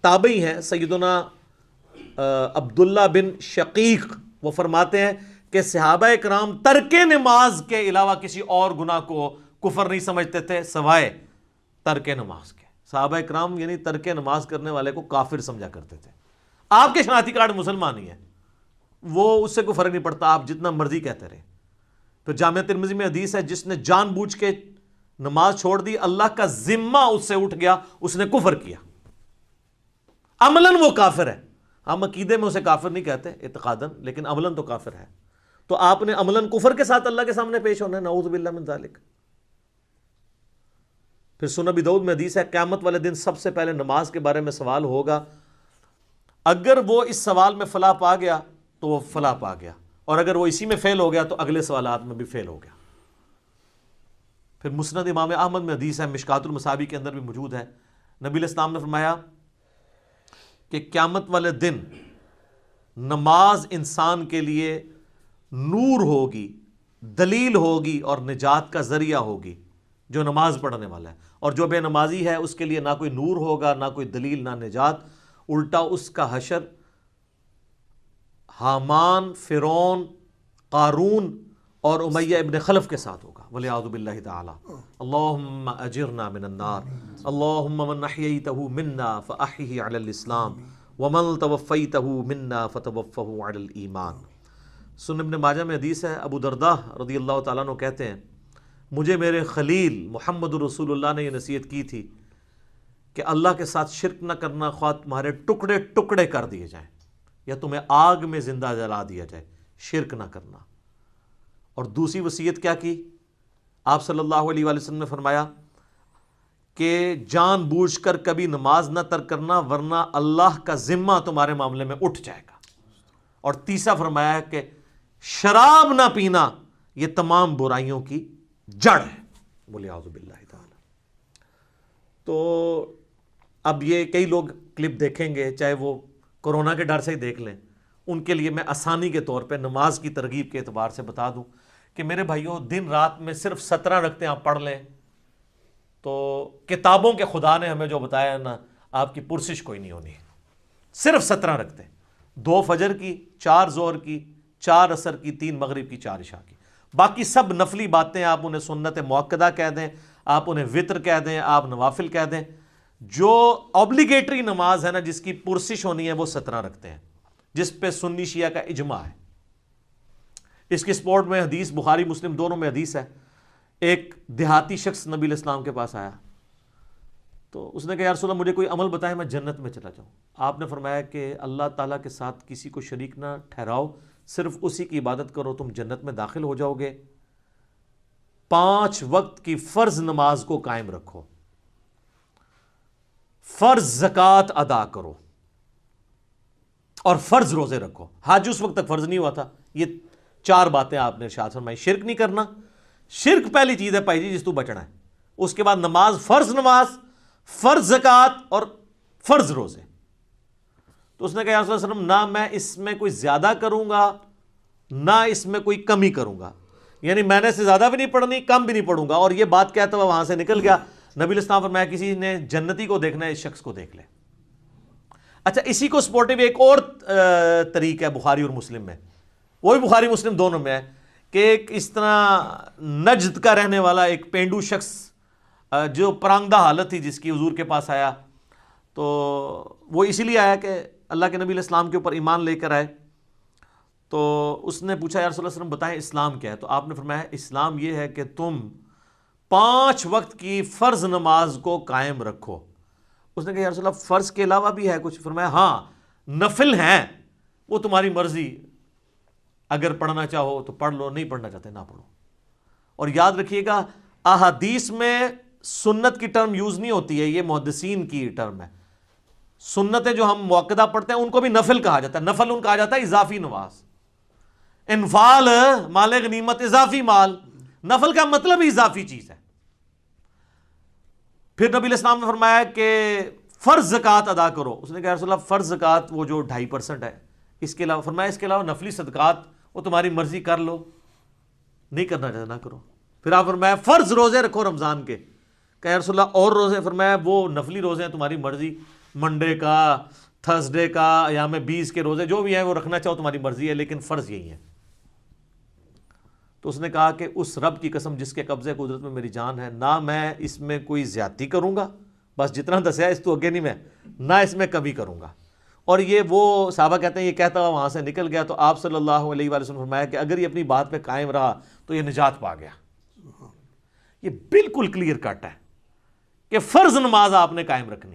تابعی ہیں سیدنا عبداللہ بن شقیق، وہ فرماتے ہیں کہ صحابہ کرام ترک نماز کے علاوہ کسی اور گناہ کو کفر نہیں سمجھتے تھے سوائے ترک نماز کے۔ صحابہ کرام یعنی ترک نماز کرنے والے کو کافر سمجھا کرتے تھے۔ آپ کے شناختی کارڈ مسلمان ہی ہے، وہ اس سے کوئی فرق نہیں پڑتا، آپ جتنا مرضی کہتے رہے۔ پھر جامعہ ترمذی میں حدیث ہے، جس نے جان بوجھ کے نماز چھوڑ دی اللہ کا ذمہ اس سے اٹھ گیا، اس نے کفر کیا، عملاً وہ کافر ہے۔ ہم عقیدے میں اسے کافر نہیں کہتے اعتقاداً، لیکن عملاً تو کافر ہے۔ تو آپ نے عملاً کفر کے ساتھ اللہ کے سامنے پیش ہونا ہے، نعوذ باللہ من ذالک۔ پھر سنن ابی داؤد میں حدیث ہے، قیامت والے دن سب سے پہلے نماز کے بارے میں سوال ہوگا، اگر وہ اس سوال میں فلاح پا گیا تو وہ فلاح پا گیا، اور اگر وہ اسی میں فیل ہو گیا تو اگلے سوالات میں بھی فیل ہو گیا۔ پھر مسند امام احمد میں حدیث ہے، مشکات المصابیح کے اندر بھی موجود ہے، نبی علیہ السلام نے فرمایا کہ قیامت والے دن نماز انسان کے لیے نور ہوگی، دلیل ہوگی اور نجات کا ذریعہ ہوگی، جو نماز پڑھنے والا ہے، اور جو بے نمازی ہے اس کے لیے نہ کوئی نور ہوگا، نہ کوئی دلیل، نہ نجات، الٹا اس کا حشر حامان، فرعون، قارون اور امیہ ابن خلف کے ساتھ ہوگا، والعیاذ باللہ تعالی۔ اللہم اجرنا من النار، اللہم من احییتہ منا فاحیہ علی الاسلام ومن توفیتہ منا فتوفہ علی الایمان۔ سنن ابن ماجہ میں حدیث ہے، ابو درداء رضی اللہ تعالیٰ عنہ کہتے ہیں، مجھے میرے خلیل محمد رسول اللہ نے یہ نصیحت کی تھی کہ اللہ کے ساتھ شرک نہ کرنا، خواہ تمہارے ٹکڑے ٹکڑے کر دیے جائیں یا تمہیں آگ میں زندہ جلا دیا جائے، شرک نہ کرنا۔ اور دوسری وصیت کیا کی؟ آپ صلی اللہ علیہ وآلہ وسلم نے فرمایا کہ جان بوجھ کر کبھی نماز نہ ترک کرنا، ورنہ اللہ کا ذمہ تمہارے معاملے میں اٹھ جائے گا۔ اور تیسرا فرمایا کہ شراب نہ پینا یہ تمام برائیوں کی جڑ ہے، والعیاذ باللہ تعالی۔ تو اب یہ کئی لوگ کلپ دیکھیں گے، چاہے وہ کورونا کے ڈر سے ہی دیکھ لیں، ان کے لیے میں آسانی کے طور پہ نماز کی ترغیب کے اعتبار سے بتا دوں کہ میرے بھائیوں، دن رات میں صرف 17 رکعتیں آپ پڑھ لیں تو کتابوں کے خدا نے ہمیں جو بتایا ہے نا، آپ کی پرسش کوئی نہیں ہونی۔ صرف 17 رکعتیں، 2 فجر کی، 4 ظہر کی، 4 عصر کی، 3 مغرب کی، 4 عشاء کی۔ باقی سب نفلی باتیں، آپ انہیں سنت مؤکدہ کہہ دیں، آپ انہیں وطر کہہ دیں، آپ نوافل کہہ دیں۔ جو اوبلیگیٹری نماز ہے نا، جس کی پرسش ہونی ہے، وہ 17 رکھتے ہیں، جس پہ سنی شیعہ کا اجماع ہے۔ اس کی سپورٹ میں حدیث بخاری مسلم دونوں میں حدیث ہے، ایک دیہاتی شخص نبی علیہ السلام کے پاس آیا تو اس نے کہا، یا رسول اللہ مجھے کوئی عمل بتائیں میں جنت میں چلا جاؤں۔ آپ نے فرمایا کہ اللہ تعالیٰ کے ساتھ کسی کو شریک نہ ٹھہراؤ، صرف اسی کی عبادت کرو، تم جنت میں داخل ہو جاؤ گے۔ 5 وقت کی فرض نماز کو قائم رکھو، فرض زکوٰۃ ادا کرو، اور فرض روزے رکھو۔ حج اس وقت تک فرض نہیں ہوا تھا۔ یہ 4 باتیں آپ نے ارشاد فرمائی۔ شرک نہیں کرنا، شرک پہلی چیز ہے بھائی جی جس تو بچنا ہے۔ اس کے بعد نماز، فرض زکوٰۃ اور فرض روزے۔ تو اس نے کہا یا رسول اللہ صلی اللہ علیہ وسلم، نہ میں اس میں کوئی زیادہ کروں گا نہ اس میں کوئی کمی کروں گا، یعنی میں نے سے زیادہ بھی نہیں پڑھنی، کم بھی نہیں پڑھوں گا۔ اور یہ بات کہتا ہوا وہاں سے نکل گیا۔ نبی علیہ السلام فرمایا، کسی نے جنتی کو دیکھنا ہے، اس شخص کو دیکھ لے۔ اچھا، اسی کو سپورٹیو ایک اور طریق ہے بخاری اور مسلم میں، وہ بھی بخاری مسلم دونوں میں ہے، کہ ایک اس طرح نجد کا رہنے والا ایک پینڈو شخص جو پرانگدہ حالت تھی، جس کی حضور کے پاس آیا، تو وہ اسی لیے آیا کہ اللہ کے نبی علیہ السلام کے اوپر ایمان لے کر آئے۔ تو اس نے پوچھا، یا رسول اللہ صلی اللہ علیہ وسلم بتائیں اسلام کیا ہے؟ تو آپ نے فرمایا، اسلام یہ ہے کہ تم 5 وقت کی فرض نماز کو قائم رکھو۔ اس نے کہا، یا رسول اللہ فرض کے علاوہ بھی ہے کچھ؟ فرمایا، ہاں نفل ہیں، وہ تمہاری مرضی، اگر پڑھنا چاہو تو پڑھ لو، نہیں پڑھنا چاہتے نہ پڑھو۔ اور یاد رکھیے گا، احادیث میں سنت کی ٹرم یوز نہیں ہوتی ہے، یہ محدثین کی ٹرم ہے۔ سنتیں جو ہم مؤکدہ پڑھتے ہیں ان کو بھی نفل کہا جاتا ہے۔ نفل ان کہا جاتا ہے اضافی نماز، انفال مال غنیمت، اضافی مال، نفل کا مطلب ہی اضافی چیز ہے۔ پھر نبی علیہ السلام نے فرمایا کہ فرض زکوٰۃ ادا کرو۔ اس نے کہا، رسول اللہ فرض زکوٰۃ وہ جو 2.5% ہے، اس کے علاوہ فرمایا اس کے علاوہ نفلی صدقات وہ تمہاری مرضی کر لو، نہیں کرنا چاہتے نہ کرو۔ پھر آپ فرمایا فرض روزے رکھو رمضان کے۔ کہا، یا رسول اللہ اور روزے؟ فرمایا وہ نفلی روزے ہیں، تمہاری مرضی، منڈے کا، تھرسڈے کا، ایام 20 کے روزے جو بھی ہیں وہ رکھنا چاہو تمہاری مرضی ہے، لیکن فرض یہی ہے۔ تو اس نے کہا کہ اس رب کی قسم جس کے قبضے قدرت میں میری جان ہے، نہ میں اس میں کوئی زیادتی کروں گا، بس جتنا دسیا اس تو اگے نہیں میں، نہ اس میں کمی کروں گا۔ اور یہ وہ صحابہ کہتے ہیں یہ کہتا ہوا وہاں سے نکل گیا، تو آپ صلی اللہ علیہ وآلہ وسلم نے فرمایا کہ اگر یہ اپنی بات پہ قائم رہا تو یہ نجات پا گیا۔ یہ بالکل کلیئر کٹ ہے کہ فرض نماز آپ نے قائم رکھنی۔